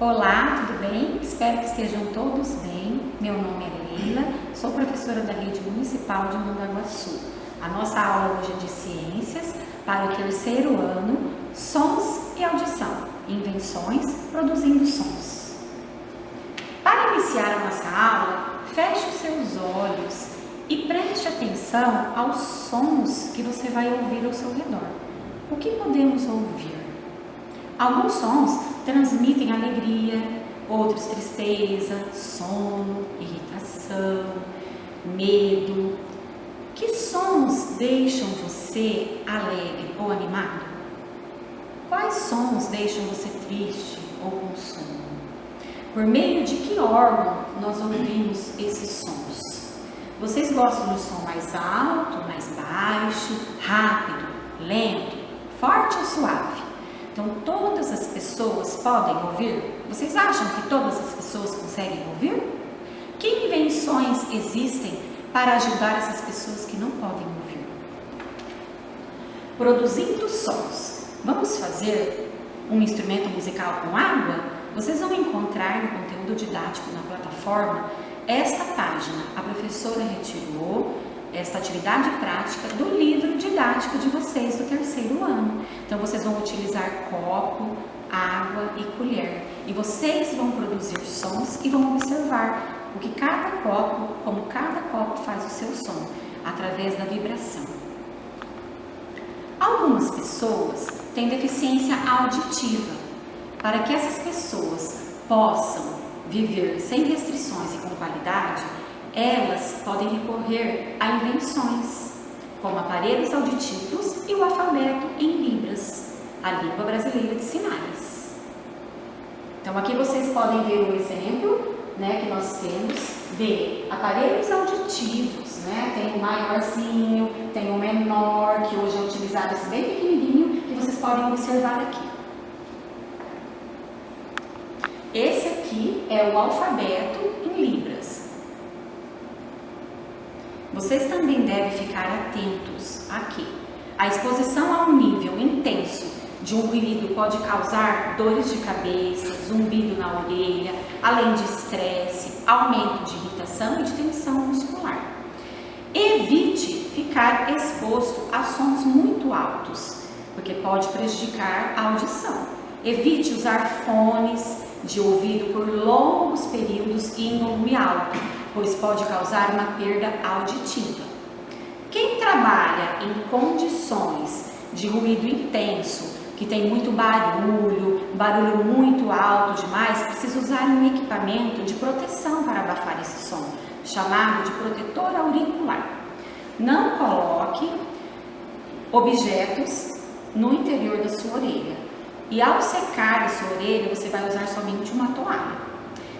Olá, tudo bem? Espero que estejam todos bem. Meu nome é Leila, sou professora da Rede Municipal de Mandaguaçu. A nossa aula hoje é de Ciências para o terceiro ano, Sons e Audição, Invenções produzindo sons. Para iniciar a nossa aula, feche os seus olhos e preste atenção aos sons que você vai ouvir ao seu redor. O que podemos ouvir? Alguns sons transmitem alegria, outros tristeza, sono, irritação, medo. Que sons deixam você alegre ou animado? Quais sons deixam você triste ou com sono? Por meio de que órgão nós ouvimos esses sons? Vocês gostam do som mais alto, mais baixo, rápido, lento, forte ou suave? Então, todas as pessoas podem ouvir? Vocês acham que todas as pessoas conseguem ouvir? Que invenções existem para ajudar essas pessoas que não podem ouvir? Produzindo sons. Vamos fazer um instrumento musical com água? Vocês vão encontrar no conteúdo didático na plataforma esta página. A professora retirou esta atividade prática do livro didático de vocês do terceiro ano. Então, vocês vão utilizar copo, água e colher. E vocês vão produzir sons e vão observar como cada copo faz o seu som, através da vibração. Algumas pessoas têm deficiência auditiva. Para que essas pessoas possam viver sem restrições e com qualidade, elas podem recorrer a invenções, como aparelhos auditivos e o alfabeto em Libras, a língua brasileira de sinais. Então, aqui vocês podem ver um exemplo, que nós temos de aparelhos auditivos, Tem o maiorzinho, tem o menor, que hoje é utilizado esse bem pequenininho, que vocês podem observar aqui. Esse aqui é o alfabeto em Libras. Vocês também devem ficar atentos aqui. A exposição a um nível intenso de um ruído pode causar dores de cabeça, zumbido na orelha, além de estresse, aumento de irritação e de tensão muscular. Evite ficar exposto a sons muito altos, porque pode prejudicar a audição. Evite usar fones de ouvido por longos períodos e em volume alto, pois pode causar uma perda auditiva. Quem trabalha em condições de ruído intenso, que tem muito barulho muito alto demais, precisa usar um equipamento de proteção para abafar esse som, chamado de protetor auricular. Não coloque objetos no interior da sua orelha. E ao secar a sua orelha, você vai usar somente uma toalha.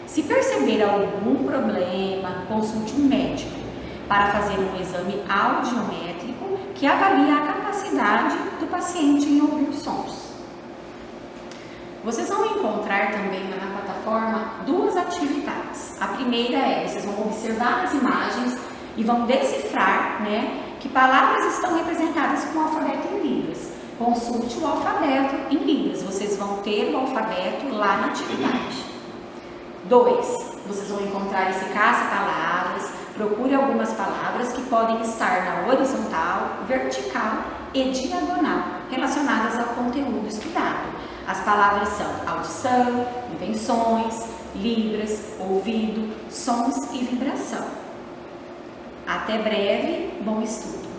Se perceber algum problema, consulte um médico para fazer um exame audiométrico que avalie a capacidade do paciente em ouvir sons. Vocês vão encontrar também na plataforma duas atividades. A primeira é, vocês vão observar as imagens e vão decifrar, que palavras estão representadas com o alfabeto em Libras. Consulte o alfabeto em Libras. Vocês vão ter o alfabeto lá na atividade. 2. Vocês vão encontrar esse caça-palavras. Procure algumas palavras que podem estar na horizontal, vertical e diagonal, relacionadas ao conteúdo estudado. As palavras são audição, invenções, Libras, ouvido, sons e vibração. Até breve, bom estudo!